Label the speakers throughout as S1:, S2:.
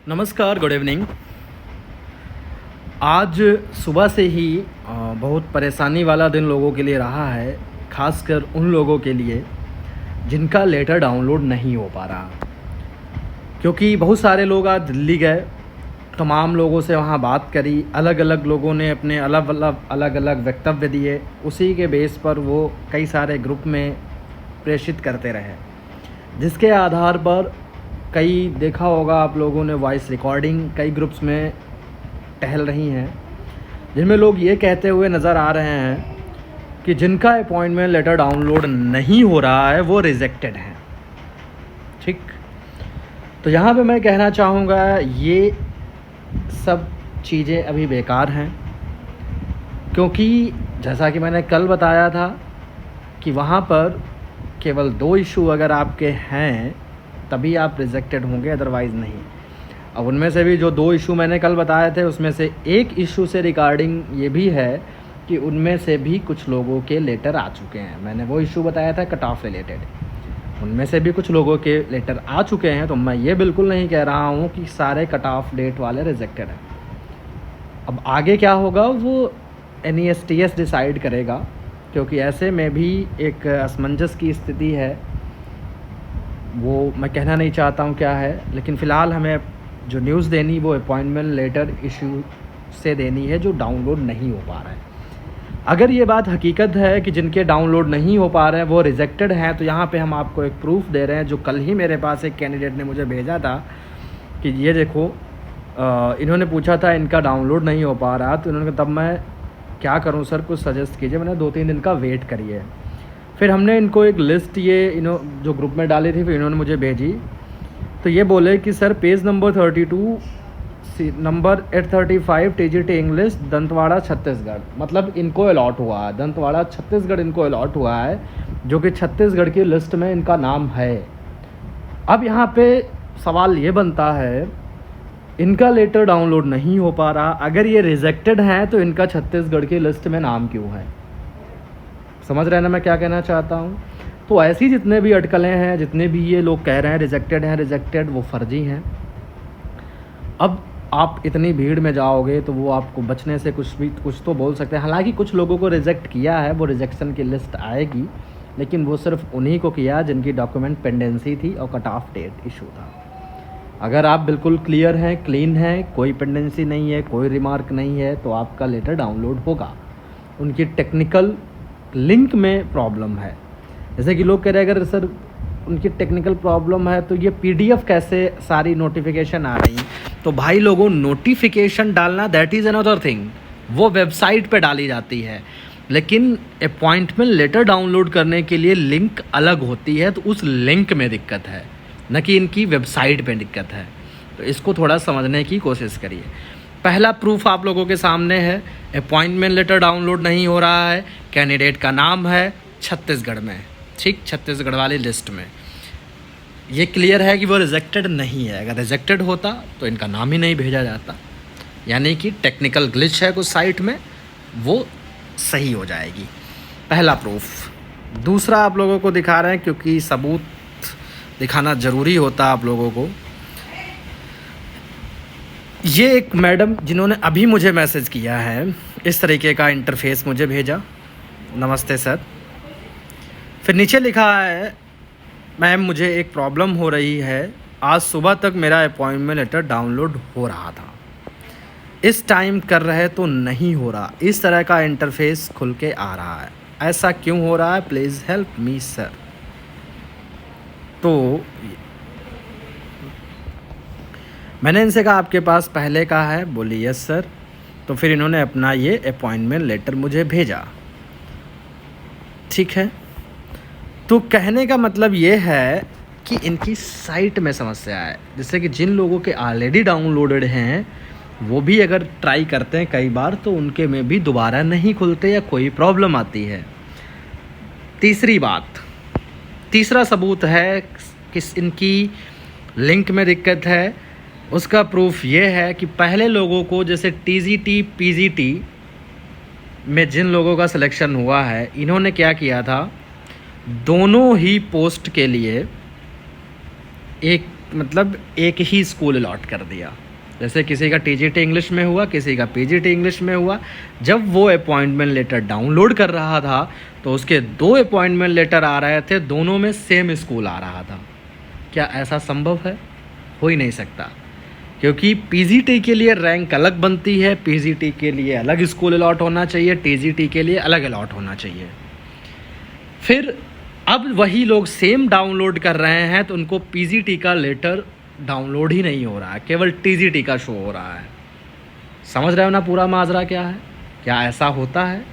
S1: नमस्कार, good evening. आज सुबह से ही बहुत परेशानी वाला दिन लोगों के लिए रहा है, ख़ासकर उन लोगों के लिए जिनका लेटर डाउनलोड नहीं हो पा रहा। क्योंकि बहुत सारे लोग आज दिल्ली गए, तमाम लोगों से वहाँ बात करी, अलग अलग लोगों ने अपने अलग अलग वक्तव्य दिए, उसी के बेस पर वो कई सारे ग्रुप में प्रेषित करते रहे, जिसके आधार पर कई देखा होगा आप लोगों ने वॉइस रिकॉर्डिंग कई ग्रुप्स में टहल रही हैं, जिनमें लोग ये कहते हुए नज़र आ रहे हैं कि जिनका अपॉइंटमेंट लेटर डाउनलोड नहीं हो रहा है वो रिजेक्टेड हैं। ठीक, तो यहाँ पे मैं कहना चाहूँगा ये सब चीज़ें अभी बेकार हैं, क्योंकि जैसा कि मैंने कल बताया था कि वहाँ पर केवल 2 इशू अगर आपके हैं तभी आप रिजेक्टेड होंगे, अदरवाइज़ नहीं। अब उनमें से भी जो 2 इशू मैंने कल बताए थे, उसमें से एक इशू से रिगार्डिंग ये भी है कि उनमें से भी कुछ लोगों के लेटर आ चुके हैं। मैंने वो इशू बताया था कट ऑफ रिलेटेड, उनमें से भी कुछ लोगों के लेटर आ चुके हैं। तो मैं ये बिल्कुल नहीं कह रहा हूँ कि सारे कट ऑफ डेट वाले रिजेक्टेड हैं। अब आगे क्या होगा वो NESTS डिसाइड करेगा, क्योंकि ऐसे में भी एक असमंजस की स्थिति है। वो मैं कहना नहीं चाहता हूँ क्या है, लेकिन फ़िलहाल हमें जो न्यूज़ देनी वो अपॉइंटमेंट लेटर इशू से देनी है जो डाउनलोड नहीं हो पा रहा है। अगर ये बात हकीकत है कि जिनके डाउनलोड नहीं हो पा रहे हैं वो रिजेक्टेड हैं, तो यहाँ पे हम आपको एक प्रूफ दे रहे हैं जो कल ही मेरे पास एक कैंडिडेट ने मुझे भेजा था कि ये देखो, इन्होंने पूछा था इनका डाउनलोड नहीं हो पा रहा, तो इन्होंने कहा तब मैं क्या करूँ सर, कुछ सजेस्ट कीजिए। मैंने 2-3 दिन का वेट करिए। फिर हमने इनको एक लिस्ट जो ग्रुप में डाली थी, फिर इन्होंने मुझे भेजी, तो ये बोले कि sir page number 32 number 835 TGT English Dantewada Chhattisgarh, मतलब इनको अलॉट हुआ है, दंतवाड़ा छत्तीसगढ़ इनको अलॉट हुआ है, जो कि छत्तीसगढ़ की लिस्ट में इनका नाम है। अब यहाँ पे सवाल ये बनता है, इनका लेटर डाउनलोड नहीं हो पा रहा, अगर ये रिजेक्टेड हैं तो इनका छत्तीसगढ़ की लिस्ट में नाम क्यों है? समझ रहे हैं ना मैं क्या कहना चाहता हूँ? तो ऐसी जितने भी अटकलें हैं, जितने भी ये लोग कह रहे हैं रिजेक्टेड, वो फर्जी हैं। अब आप इतनी भीड़ में जाओगे तो वो आपको बचने से कुछ तो बोल सकते हैं। हालांकि कुछ लोगों को रिजेक्ट किया है, वो रिजेक्शन की लिस्ट आएगी, लेकिन वो सिर्फ उन्हीं को किया जिनकी डॉक्यूमेंट पेंडेंसी थी और कट ऑफ डेट इशू था। अगर आप बिल्कुल क्लियर हैं, क्लीन हैं, कोई पेंडेंसी नहीं है, कोई रिमार्क नहीं है, तो आपका लेटर डाउनलोड होगा। उनकी टेक्निकल लिंक में प्रॉब्लम है। जैसे कि लोग कह रहे हैं अगर सर उनकी टेक्निकल प्रॉब्लम है तो ये PDF कैसे सारी नोटिफिकेशन आ रही? तो भाई लोगों, नोटिफिकेशन डालना दैट इज़ अनदर थिंग, वो वेबसाइट पे डाली जाती है, लेकिन अपॉइंटमेंट लेटर डाउनलोड करने के लिए लिंक अलग होती है। तो उस लिंक में दिक्कत है, न कि इनकी वेबसाइट पे दिक्कत है। तो इसको थोड़ा समझने की कोशिश करिए। पहला प्रूफ आप लोगों के सामने है, अपॉइंटमेंट लेटर डाउनलोड नहीं हो रहा है, कैंडिडेट का नाम है छत्तीसगढ़ में, ठीक, छत्तीसगढ़ वाली लिस्ट में। ये क्लियर है कि वो रिजेक्टेड नहीं है। अगर रिजेक्टेड होता तो इनका नाम ही नहीं भेजा जाता, यानी कि टेक्निकल ग्लिच है कुछ साइट में, वो सही हो जाएगी। पहला प्रूफ। दूसरा आप लोगों को दिखा रहे हैं, क्योंकि सबूत दिखाना ज़रूरी होता है आप लोगों को। ये एक मैडम जिन्होंने अभी मुझे मैसेज किया है, इस तरीके का इंटरफेस मुझे भेजा, नमस्ते सर। फिर नीचे लिखा है, मैम मुझे एक प्रॉब्लम हो रही है, आज सुबह तक मेरा अपॉइंटमेंट लेटर डाउनलोड हो रहा था, इस टाइम कर रहे तो नहीं हो रहा, इस तरह का इंटरफेस खुल के आ रहा है, ऐसा क्यों हो रहा है, प्लीज़ हेल्प मी सर। तो मैंने इनसे कहा आपके पास पहले का है? बोली यस सर। तो फिर इन्होंने अपना ये अपॉइंटमेंट लेटर मुझे भेजा, ठीक है। तो कहने का मतलब ये है कि इनकी साइट में समस्या है, जैसे कि जिन लोगों के ऑलरेडी डाउनलोडेड हैं वो भी अगर ट्राई करते हैं कई बार तो उनके में भी दोबारा नहीं खुलते या कोई प्रॉब्लम आती है। तीसरी बात, तीसरा सबूत है कि इनकी लिंक में दिक्कत है। उसका प्रूफ ये है कि पहले लोगों को, जैसे TGT PGT में जिन लोगों का सिलेक्शन हुआ है, इन्होंने क्या किया था, दोनों ही पोस्ट के लिए एक मतलब एक ही स्कूल अलॉट कर दिया। जैसे किसी का टीजीटी इंग्लिश में हुआ, किसी का पीजीटी इंग्लिश में हुआ। जब वो अपॉइंटमेंट लेटर डाउनलोड कर रहा था तो उसके 2 अपॉइंटमेंट लेटर आ रहे थे, दोनों में सेम स्कूल आ रहा था। क्या ऐसा संभव है? हो ही नहीं सकता, क्योंकि पीजीटी के लिए रैंक अलग बनती है, पीजीटी के लिए अलग स्कूल अलॉट होना चाहिए, टीजीटी के लिए अलग अलॉट होना चाहिए। फिर अब वही लोग सेम डाउनलोड कर रहे हैं तो उनको पीजीटी का लेटर डाउनलोड ही नहीं हो रहा है, केवल टीजीटी का शो हो रहा है। समझ रहे हो ना पूरा माजरा क्या है? क्या ऐसा होता है?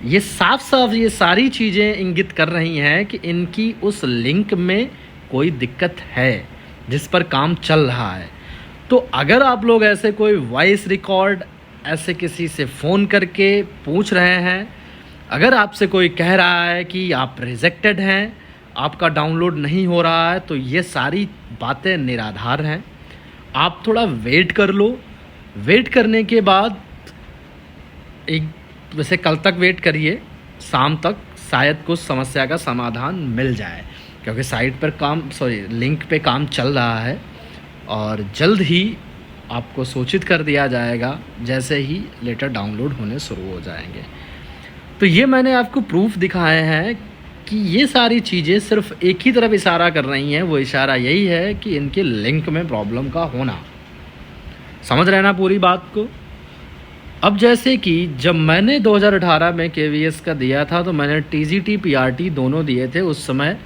S1: ये साफ साफ ये सारी चीज़ें इंगित कर रही हैं कि इनकी उस लिंक में कोई दिक्कत है जिस पर काम चल रहा है। तो अगर आप लोग ऐसे कोई वॉइस रिकॉर्ड ऐसे किसी से फ़ोन करके पूछ रहे हैं, अगर आपसे कोई कह रहा है कि आप रिजेक्टेड हैं, आपका डाउनलोड नहीं हो रहा है, तो ये सारी बातें निराधार हैं। आप थोड़ा वेट कर लो। वेट करने के बाद वैसे कल तक वेट करिए, शाम तक शायद कुछ समस्या का समाधान मिल जाए, क्योंकि साइट पर लिंक पे काम चल रहा है और जल्द ही आपको सूचित कर दिया जाएगा जैसे ही लेटर डाउनलोड होने शुरू हो जाएंगे। तो ये मैंने आपको प्रूफ दिखाए हैं कि ये सारी चीज़ें सिर्फ एक ही तरफ इशारा कर रही हैं। वो इशारा यही है कि इनके लिंक में प्रॉब्लम का होना। समझ रहे हैं ना पूरी बात को? अब जैसे कि जब मैंने 2018 में केवीएस का दिया था तो मैंने टीजीटी पीआरटी दोनों दिए थे। उस समय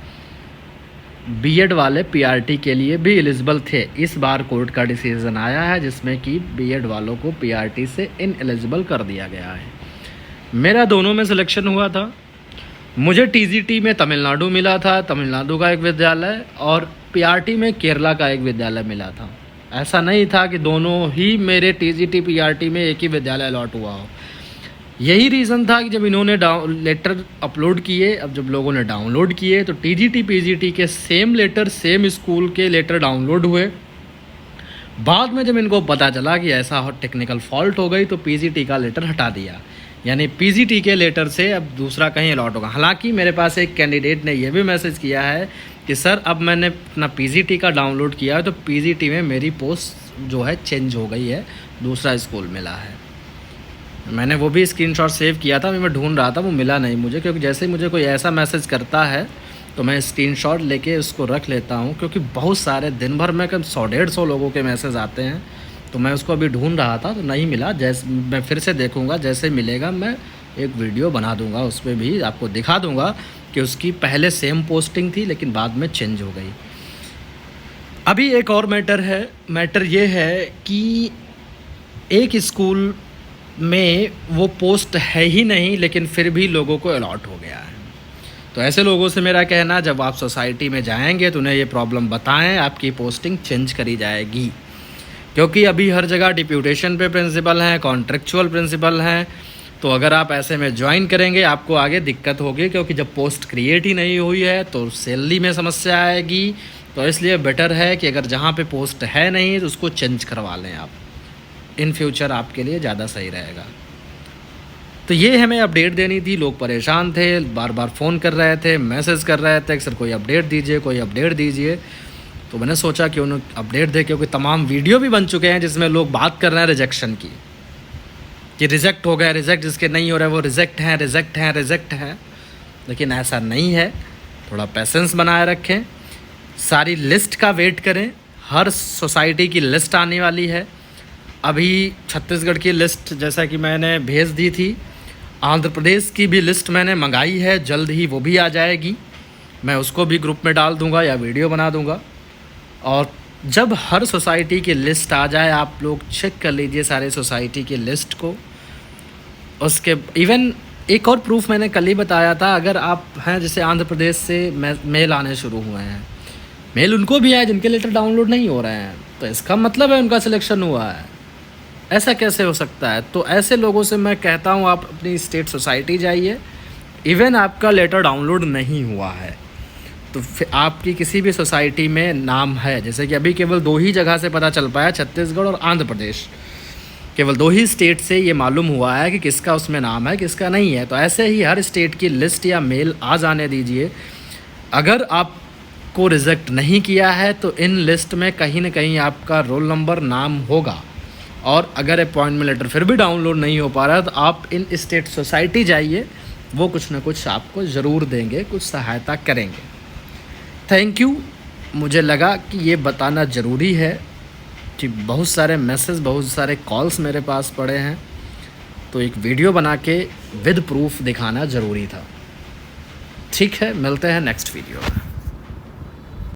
S1: बीएड वाले पीआरटी के लिए भी एलिजिबल थे। इस बार कोर्ट का डिसीज़न आया है जिसमें कि बीएड वालों को पीआरटी से इनएलिजिबल कर दिया गया है। मेरा दोनों में सिलेक्शन हुआ था। मुझे टीजीटी में तमिलनाडु मिला था, तमिलनाडु का एक विद्यालय, और पीआरटी में केरला का एक विद्यालय मिला था। ऐसा नहीं था कि दोनों ही मेरे टीजीटी पीआरटी में एक ही विद्यालय अलॉट हुआ हो। यही रीज़न था कि जब इन्होंने लेटर अपलोड किए, अब जब लोगों ने डाउनलोड किए तो टीजीटी पीजीटी के सेम लेटर, सेम स्कूल के लेटर डाउनलोड हुए। बाद में जब इनको पता चला कि ऐसा टेक्निकल फॉल्ट हो गई तो पीजीटी का लेटर हटा दिया, यानी पीजीटी के लेटर से अब दूसरा कहीं अलॉट होगा। हालांकि मेरे पास एक कैंडिडेट ने यह भी मैसेज किया है कि सर अब मैंने अपना पीजीटी का डाउनलोड किया है तो पीजीटी में मेरी पोस्ट जो है चेंज हो गई है, दूसरा स्कूल मिला है। मैंने वो भी स्क्रीनशॉट सेव किया था, मैं ढूंढ रहा था, वो मिला नहीं मुझे, क्योंकि जैसे ही मुझे कोई ऐसा मैसेज करता है तो मैं स्क्रीनशॉट लेके उसको रख लेता हूँ, क्योंकि बहुत सारे दिन भर में कम 100-150 लोगों के मैसेज आते हैं। तो मैं उसको अभी ढूंढ रहा था तो नहीं मिला। जैसे मैं फिर से देखूंगा, जैसे मिलेगा मैं एक वीडियो बना दूंगा, उस पर भी आपको दिखा दूंगा कि उसकी पहले सेम पोस्टिंग थी लेकिन बाद में चेंज हो गई। अभी एक और मैटर ये है कि एक स्कूल में वो पोस्ट है ही नहीं लेकिन फिर भी लोगों को अलॉट हो गया है। तो ऐसे लोगों से मेरा कहना, जब आप सोसाइटी में जाएंगे तो उन्हें ये प्रॉब्लम बताएं, आपकी पोस्टिंग चेंज करी जाएगी। क्योंकि अभी हर जगह डिप्यूटेशन पे प्रिंसिपल हैं, कॉन्ट्रेक्चुअल प्रिंसिपल हैं, तो अगर आप ऐसे में ज्वाइन करेंगे आपको आगे दिक्कत होगी, क्योंकि जब पोस्ट क्रिएट ही नहीं हुई है तो सैलरी में समस्या आएगी। तो इसलिए बेटर है कि अगर जहाँ पे पोस्ट है नहीं तो उसको चेंज करवा लें आप, इन फ्यूचर आपके लिए ज़्यादा सही रहेगा। तो ये हमें अपडेट देनी थी। लोग परेशान थे, बार बार फ़ोन कर रहे थे, मैसेज कर रहे थे कि सर कोई अपडेट दीजिए, कोई अपडेट दीजिए। तो मैंने सोचा कि उन्हें अपडेट दे, क्योंकि तमाम वीडियो भी बन चुके हैं जिसमें लोग बात कर रहे हैं रिजेक्शन की, कि रिजेक्ट हो गए, रिजेक्ट जिसके नहीं हो रहे वो रिजेक्ट हैं, रिजेक्ट हैं, रिजेक्ट हैं। लेकिन ऐसा नहीं है। थोड़ा पेशेंस बनाए रखें, सारी लिस्ट का वेट करें। हर सोसाइटी की लिस्ट आने वाली है। अभी छत्तीसगढ़ की लिस्ट जैसा कि मैंने भेज दी थी, आंध्र प्रदेश की भी लिस्ट मैंने मंगाई है, जल्द ही वो भी आ जाएगी। मैं उसको भी ग्रुप में डाल दूंगा या वीडियो बना दूंगा। और जब हर सोसाइटी की लिस्ट आ जाए, आप लोग चेक कर लीजिए सारे सोसाइटी की लिस्ट को। उसके इवन एक और प्रूफ मैंने कल ही बताया था, अगर आप हैं जैसे आंध्र प्रदेश से मेल आने शुरू हुए हैं, मेल उनको भी आए जिनके लेटर डाउनलोड नहीं हो रहे हैं, तो इसका मतलब है उनका सिलेक्शन हुआ है। ऐसा कैसे हो सकता है? तो ऐसे लोगों से मैं कहता हूँ आप अपनी स्टेट सोसाइटी जाइए, इवन आपका लेटर डाउनलोड नहीं हुआ है तो फिर आपकी किसी भी सोसाइटी में नाम है, जैसे कि अभी केवल 2 ही जगह से पता चल पाया, छत्तीसगढ़ और आंध्र प्रदेश, केवल 2 ही स्टेट से ये मालूम हुआ है कि किसका उसमें नाम है, किसका नहीं है। तो ऐसे ही हर स्टेट की लिस्ट या मेल आ जाने दीजिए। अगर आप आपको रिजेक्ट नहीं किया है तो इन लिस्ट में कहीं ना कहीं आपका रोल नंबर नाम होगा। और अगर अपॉइंटमेंट लेटर फिर भी डाउनलोड नहीं हो पा रहा तो आप इन स्टेट सोसाइटी जाइए, वो कुछ ना कुछ आपको ज़रूर देंगे, कुछ सहायता करेंगे। Thank you. मुझे लगा कि ये बताना ज़रूरी है कि बहुत सारे मैसेज, बहुत सारे कॉल्स मेरे पास पड़े हैं, तो एक वीडियो बना के विद प्रूफ दिखाना ज़रूरी था। ठीक है, मिलते हैं नेक्स्ट वीडियो में।